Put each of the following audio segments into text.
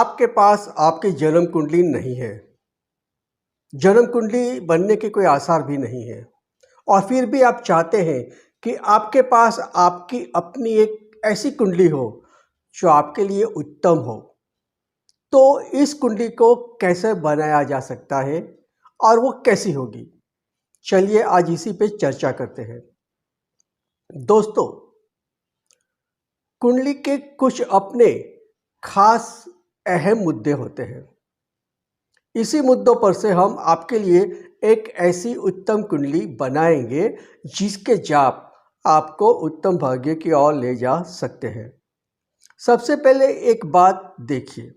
आपके पास आपकी जन्म कुंडली नहीं है, जन्म कुंडली बनने के कोई आसार भी नहीं है और फिर भी आप चाहते हैं कि आपके पास आपकी अपनी एक ऐसी कुंडली हो जो आपके लिए उत्तम हो, तो इस कुंडली को कैसे बनाया जा सकता है और वो कैसी होगी? चलिए आज इसी पे चर्चा करते हैं। दोस्तों, कुंडली के कुछ अपने खास अहम मुद्दे होते हैं। इसी मुद्दों पर से हम आपके लिए एक ऐसी उत्तम कुंडली बनाएंगे जिसके जाप आपको उत्तम भाग्य की ओर ले जा सकते हैं। सबसे पहले एक बात देखिए,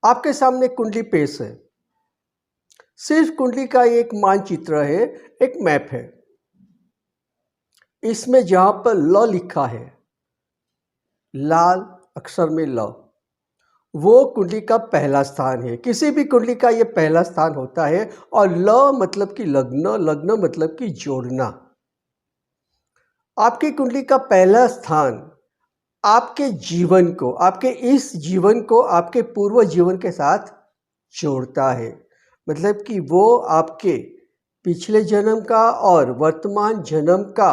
आपके सामने कुंडली पेश है। सिर्फ कुंडली का एक मानचित्र है, एक मैप है। इसमें जहां पर ल लिखा है, लाल अक्षर में ल, वो कुंडली का पहला स्थान है। किसी भी कुंडली का ये पहला स्थान होता है और ल मतलब कि लग्न, लग्न मतलब कि जोड़ना। आपकी कुंडली का पहला स्थान आपके जीवन को, आपके इस जीवन को आपके पूर्व जीवन के साथ जोड़ता है। मतलब कि वो आपके पिछले जन्म का और वर्तमान जन्म का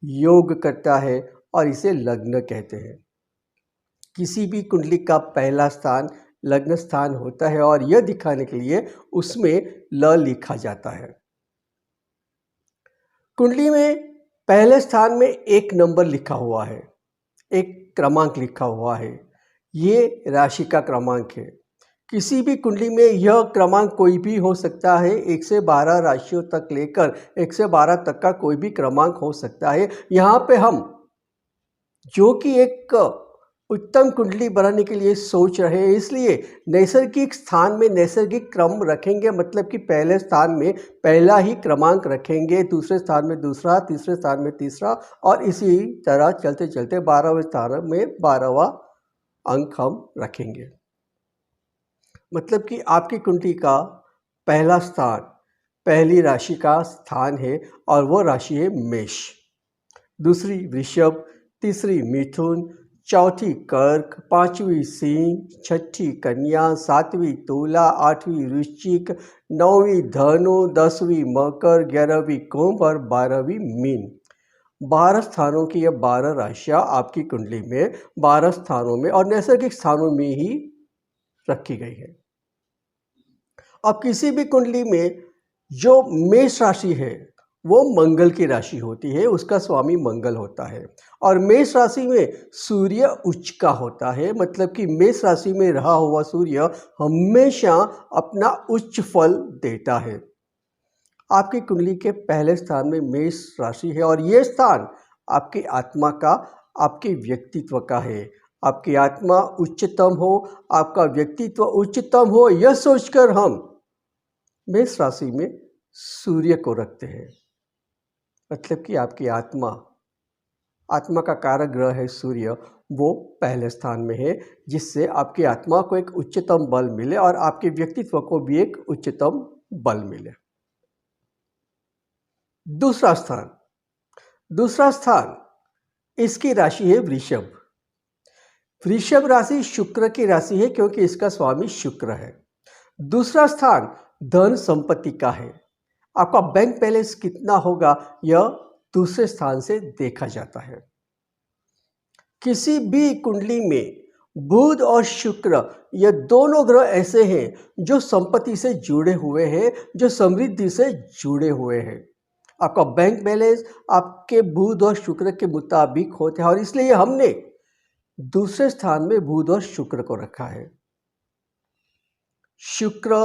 योग करता है और इसे लग्न कहते हैं। किसी भी कुंडली का पहला स्थान लग्न स्थान होता है और यह दिखाने के लिए उसमें ल लिखा जाता है। कुंडली में पहले स्थान में एक नंबर लिखा हुआ है, एक क्रमांक लिखा हुआ है। ये राशि का क्रमांक है। किसी भी कुंडली में यह क्रमांक कोई भी हो सकता है। 1 से 12 राशियों तक लेकर 1 से 12 तक का कोई भी क्रमांक हो सकता है। यहाँ पे हम जो कि एक उत्तम कुंडली बनाने के लिए सोच रहे हैं, इसलिए नैसर्गिक स्थान में नैसर्गिक क्रम रखेंगे। मतलब कि पहले स्थान में पहला ही क्रमांक रखेंगे, दूसरे स्थान में दूसरा, तीसरे स्थान में तीसरा और इसी तरह चलते चलते 12वें स्थान में 12वां अंक हम रखेंगे। मतलब कि आपकी कुंडली का पहला स्थान पहली राशि का स्थान है और वो राशि है मेष, दूसरी वृषभ, तीसरी मिथुन, चौथी कर्क, पांचवी सिंह, छठी कन्या, सातवीं तुला, आठवीं वृश्चिक, नौवीं धनु, 10वीं मकर, 11वीं कुंभ और 12वीं मीन। 12 स्थानों की यह 12 राशियां आपकी कुंडली में 12 स्थानों में और नैसर्गिक स्थानों में ही रखी गई है। अब किसी भी कुंडली में जो मेष राशि है वो मंगल की राशि होती है, उसका स्वामी मंगल होता है और मेष राशि में सूर्य उच्च का होता है। मतलब कि मेष राशि में रहा हुआ सूर्य हमेशा अपना उच्च फल देता है। आपकी कुंडली के पहले स्थान में मेष राशि है और ये स्थान आपकी आत्मा का, आपके व्यक्तित्व का है। आपकी आत्मा उच्चतम हो, आपका व्यक्तित्व उच्चतम हो, यह सोचकर हम मेष राशि में सूर्य को रखते हैं। मतलब कि आपकी आत्मा, आत्मा का कारक ग्रह है सूर्य, वो पहले स्थान में है, जिससे आपकी आत्मा को एक उच्चतम बल मिले और आपके व्यक्तित्व को भी एक उच्चतम बल मिले। दूसरा स्थान इसकी राशि है वृषभ। वृषभ राशि शुक्र की राशि है क्योंकि इसका स्वामी शुक्र है। दूसरा स्थान धन संपत्ति का है। आपका बैंक बैलेंस कितना होगा यह दूसरे स्थान से देखा जाता है। किसी भी कुंडली में बुध और शुक्र ये दोनों ग्रह ऐसे हैं जो संपत्ति से जुड़े हुए हैं, जो समृद्धि से जुड़े हुए हैं। आपका बैंक बैलेंस आपके बुध और शुक्र के मुताबिक होता है और इसलिए हमने दूसरे स्थान में बुध और शुक्र को रखा है। शुक्र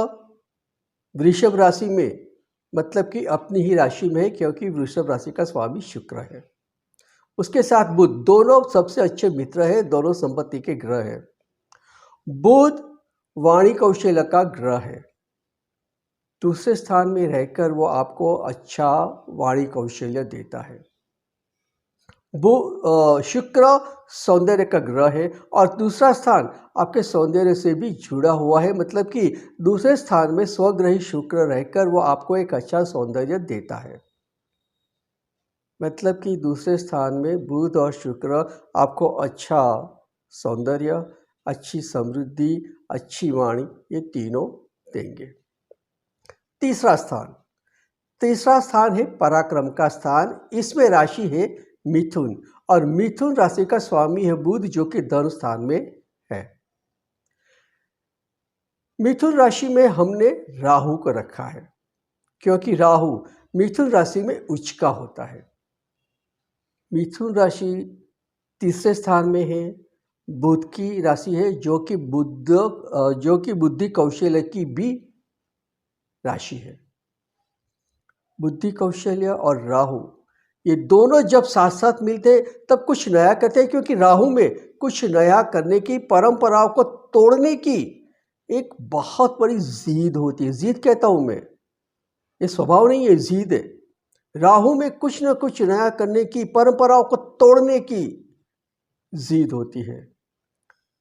वृषभ राशि में, मतलब कि अपनी ही राशि में है क्योंकि वृषभ राशि का स्वामी शुक्र है। उसके साथ बुध, दोनों सबसे अच्छे मित्र है, दोनों संपत्ति के ग्रह है। बुध वाणी कौशल्य का ग्रह है। दूसरे स्थान में रहकर वो आपको अच्छा वाणी कौशल्य देता है। शुक्र सौंदर्य का ग्रह है और दूसरा स्थान आपके सौंदर्य से भी जुड़ा हुआ है। मतलब कि दूसरे स्थान में स्वग्रही शुक्र रहकर वो आपको एक अच्छा सौंदर्य देता है। मतलब कि दूसरे स्थान में बुध और शुक्र आपको अच्छा सौंदर्य, अच्छी समृद्धि, अच्छी वाणी, ये तीनों देंगे। तीसरा स्थान है पराक्रम का स्थान। इसमें राशि है मिथुन और मिथुन राशि का स्वामी है बुध, जो कि धन स्थान में है। मिथुन राशि में हमने राहु को रखा है, क्योंकि राहु मिथुन राशि में उच्च का होता है। मिथुन राशि तीसरे स्थान में है, बुध की राशि है, जो कि बुद्धि कौशल्य की भी राशि है। बुद्धि कौशल्य और राहु, ये दोनों जब साथ साथ मिलते हैं तब कुछ नया करते हैं, क्योंकि राहु में कुछ नया करने की, परंपराओं को तोड़ने की एक बहुत बड़ी जिद होती है। जिद कहता हूं मैं, ये स्वभाव नहीं है, जिद है। राहु में कुछ न कुछ नया करने की, परंपराओं को तोड़ने की जिद होती है।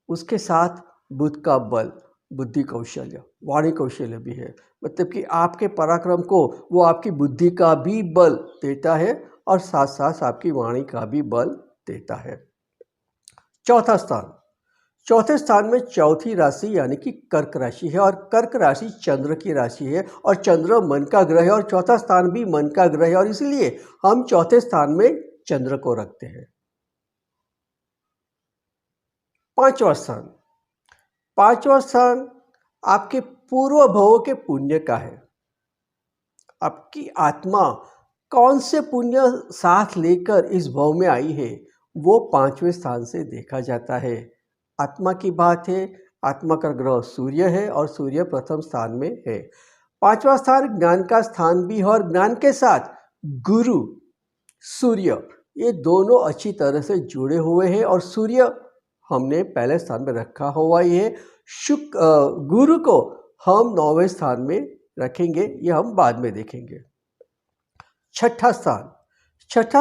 उसके साथ बुध का बल, बुद्धि कौशल्य, वाणी कौशल्य भी है। मतलब कि आपके पराक्रम को वो आपकी बुद्धि का भी बल देता है और साथ साथ आपकी वाणी का भी बल देता है। चौथे स्थान में चौथी राशि यानी कि कर्क राशि है, और कर्क राशि चंद्र की राशि है और चंद्र मन का ग्रह है और चौथा स्थान भी मन का ग्रह है, और इसलिए हम चौथे स्थान में चंद्र को रखते हैं। पांचवा स्थान आपके पूर्व भवों के पुण्य का है। आपकी आत्मा कौन से पुण्य साथ लेकर इस भव में आई है, वो पांचवें स्थान से देखा जाता है। आत्मा की बात है, आत्मा का ग्रह सूर्य है और सूर्य प्रथम स्थान में है। पांचवा स्थान ज्ञान का स्थान भी है, और ज्ञान के साथ गुरु, सूर्य, ये दोनों अच्छी तरह से जुड़े हुए हैं, और सूर्य हमने पहले स्थान में रखा हुआ ही है। गुरु को हम 9वें स्थान में रखेंगे, ये हम बाद में देखेंगे। छठा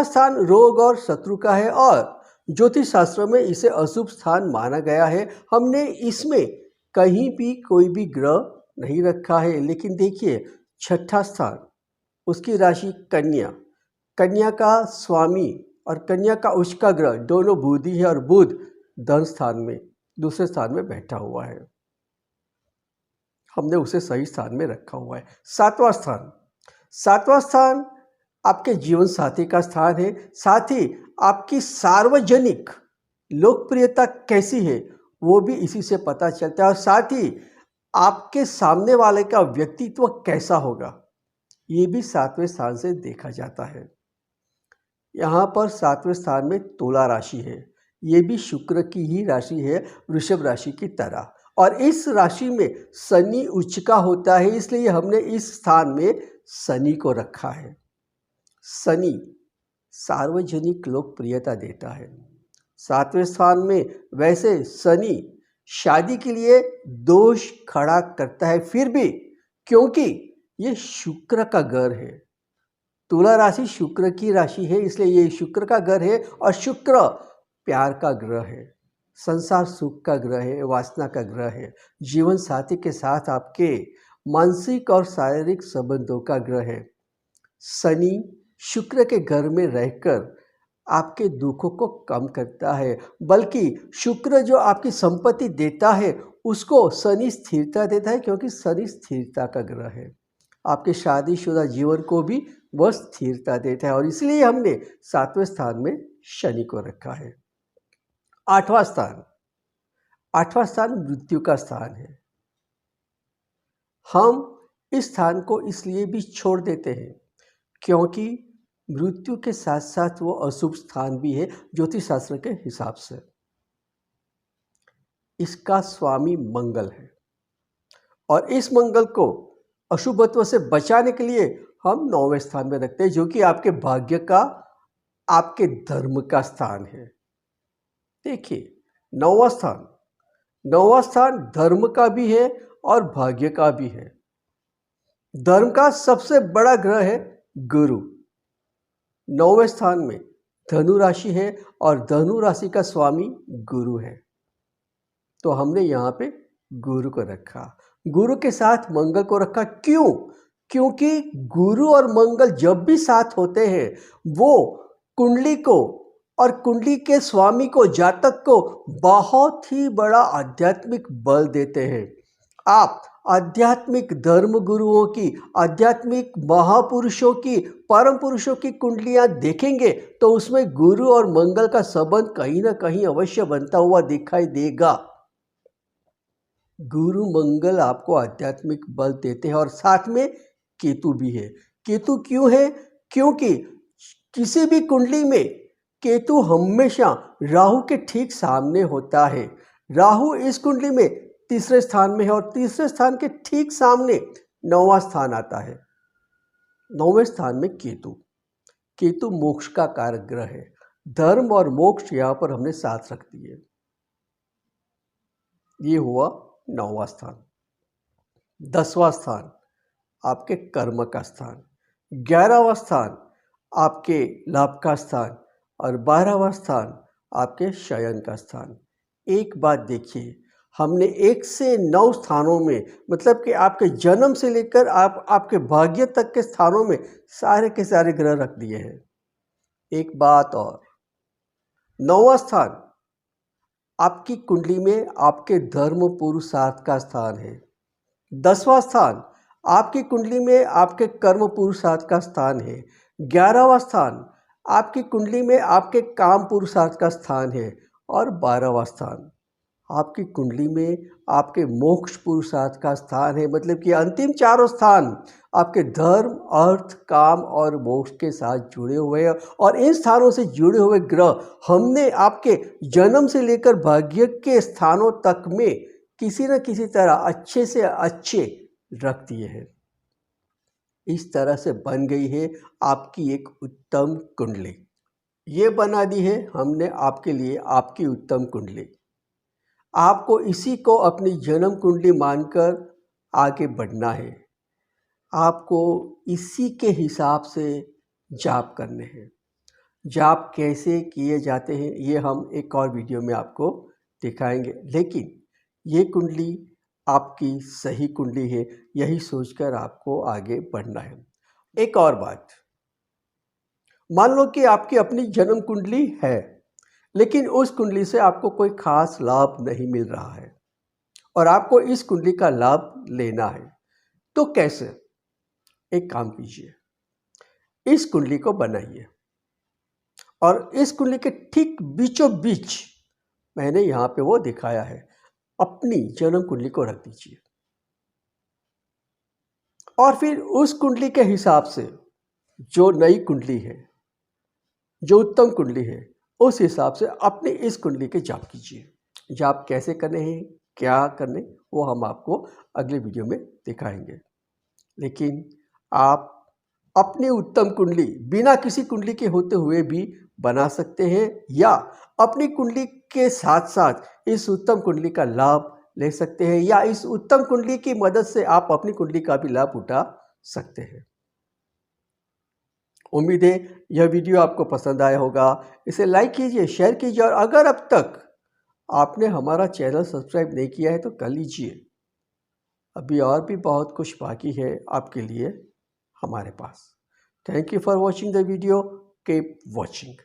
स्थान रोग और शत्रु का है, और ज्योतिष शास्त्र में इसे अशुभ स्थान माना गया है। हमने इसमें कहीं भी कोई भी ग्रह नहीं रखा है, लेकिन देखिए छठा स्थान, उसकी राशि कन्या का स्वामी और कन्या का उच्च का ग्रह दोनों बुध ही है, और बुध धन स्थान में दूसरे स्थान में बैठा हुआ है। हमने उसे सही स्थान में रखा हुआ है। सातवां स्थान आपके जीवन साथी का स्थान है। साथ ही आपकी सार्वजनिक लोकप्रियता कैसी है वो भी इसी से पता चलता है, और साथ ही आपके सामने वाले का व्यक्तित्व कैसा होगा ये भी 7वें स्थान से देखा जाता है। यहाँ पर 7वें स्थान में तुला राशि है, ये भी शुक्र की ही राशि है, वृषभ राशि की तरह, और इस राशि में शनि उच्च का होता है, इसलिए हमने इस स्थान में शनि को रखा है। शनि सार्वजनिक लोकप्रियता देता है। 7वें स्थान में वैसे शनि शादी के लिए दोष खड़ा करता है, फिर भी क्योंकि ये शुक्र का घर है, तुला राशि शुक्र की राशि है, इसलिए ये शुक्र का घर है, और शुक्र प्यार का ग्रह है, संसार सुख का ग्रह है, वासना का ग्रह है, जीवन साथी के साथ आपके मानसिक और शारीरिक संबंधों का ग्रह है। शनि शुक्र के घर में रहकर आपके दुखों को कम करता है, बल्कि शुक्र जो आपकी संपत्ति देता है उसको शनि स्थिरता देता है, क्योंकि शनि स्थिरता का ग्रह है। आपके शादीशुदा जीवन को भी वह स्थिरता देता है, और इसलिए हमने 7वें स्थान में शनि को रखा है। 8वां स्थान मृत्यु का स्थान है। हम इस स्थान को इसलिए भी छोड़ देते हैं क्योंकि मृत्यु के साथ साथ वो अशुभ स्थान भी है ज्योतिष शास्त्र के हिसाब से। इसका स्वामी मंगल है, और इस मंगल को अशुभत्व से बचाने के लिए हम 9वें स्थान में रखते हैं, जो कि आपके भाग्य का, आपके धर्म का स्थान है। देखिए 9वां स्थान धर्म का भी है और भाग्य का भी है। धर्म का सबसे बड़ा ग्रह है गुरु। 9वें स्थान में धनु राशि है, और धनु राशि का स्वामी गुरु है, तो हमने यहाँ पे गुरु को रखा। गुरु के साथ मंगल को रखा, क्यों? क्योंकि गुरु और मंगल जब भी साथ होते हैं वो कुंडली को और कुंडली के स्वामी को, जातक को बहुत ही बड़ा आध्यात्मिक बल देते हैं। आप आध्यात्मिक धर्म गुरुओं की, आध्यात्मिक महापुरुषों की, परम पुरुषों की कुंडलियां देखेंगे तो उसमें गुरु और मंगल का संबंध कहीं ना कहीं अवश्य बनता हुआ दिखाई देगा। गुरु मंगल आपको आध्यात्मिक बल देते हैं और साथ में केतु भी है। केतु क्यों है? क्योंकि किसी भी कुंडली में केतु हमेशा राहु के ठीक सामने होता है। राहु इस कुंडली में तीसरे स्थान में है और तीसरे स्थान के ठीक सामने 9वां स्थान आता है। 9वें स्थान में केतु। केतु मोक्ष का कारक ग्रह है। धर्म और मोक्ष यहां पर हमने साथ रख दिए। ये हुआ 9वां स्थान। 10वां स्थान आपके कर्म का स्थान, 11वां स्थान आपके लाभ का स्थान और 12वां स्थान आपके शयन का स्थान। एक बात देखिए, हमने 1 से 9 स्थानों में, मतलब कि आपके जन्म से लेकर आपके भाग्य तक के स्थानों में सारे के सारे ग्रह रख दिए हैं। एक बात और, 9वां स्थान आपकी कुंडली में आपके धर्म पुरुषार्थ का स्थान है। 10वां स्थान आपकी कुंडली में आपके कर्म पुरुषार्थ का स्थान है। 11वां स्थान आपकी कुंडली में आपके काम पुरुषार्थ का स्थान है और 12वां स्थान आपकी कुंडली में आपके मोक्ष पुरुषार्थ का स्थान है। मतलब कि अंतिम चारों स्थान आपके धर्म, अर्थ, काम और मोक्ष के साथ जुड़े हुए हैं और इन स्थानों से जुड़े हुए ग्रह हमने आपके जन्म से लेकर भाग्य के स्थानों तक में किसी न किसी तरह अच्छे से अच्छे रख दिए हैं। इस तरह से बन गई है आपकी एक उत्तम कुंडली। ये बना दी है हमने आपके लिए आपकी उत्तम कुंडली। आपको इसी को अपनी जन्म कुंडली मानकर आगे बढ़ना है। आपको इसी के हिसाब से जाप करने हैं। जाप कैसे किए जाते हैं ये हम एक और वीडियो में आपको दिखाएंगे, लेकिन ये कुंडली आपकी सही कुंडली है, यही सोचकर आपको आगे बढ़ना है। एक और बात, मान लो कि आपकी अपनी जन्म कुंडली है, लेकिन उस कुंडली से आपको कोई खास लाभ नहीं मिल रहा है और आपको इस कुंडली का लाभ लेना है, तो कैसे? एक काम कीजिए, इस कुंडली को बनाइए और इस कुंडली के ठीक बीचों बीच मैंने यहाँ पे वो दिखाया है, अपनी जन्म कुंडली को रख दीजिए और फिर उस कुंडली के हिसाब से जो नई कुंडली है, जो उत्तम कुंडली है, उस हिसाब से अपने इस कुंडली के जाप कीजिए। जाप कैसे करने हैं, क्या करने, वो हम आपको अगले वीडियो में दिखाएंगे। लेकिन आप अपनी उत्तम कुंडली बिना किसी कुंडली के होते हुए भी बना सकते हैं या अपनी कुंडली के साथ साथ इस उत्तम कुंडली का लाभ ले सकते हैं या इस उत्तम कुंडली की मदद से आप अपनी कुंडली का भी लाभ उठा सकते हैं। उम्मीद है यह वीडियो आपको पसंद आया होगा। इसे लाइक कीजिए, शेयर कीजिए और अगर अब तक आपने हमारा चैनल सब्सक्राइब नहीं किया है तो कर लीजिए। अभी और भी बहुत कुछ बाकी है आपके लिए हमारे पास। Thank you for watching the video. Keep watching.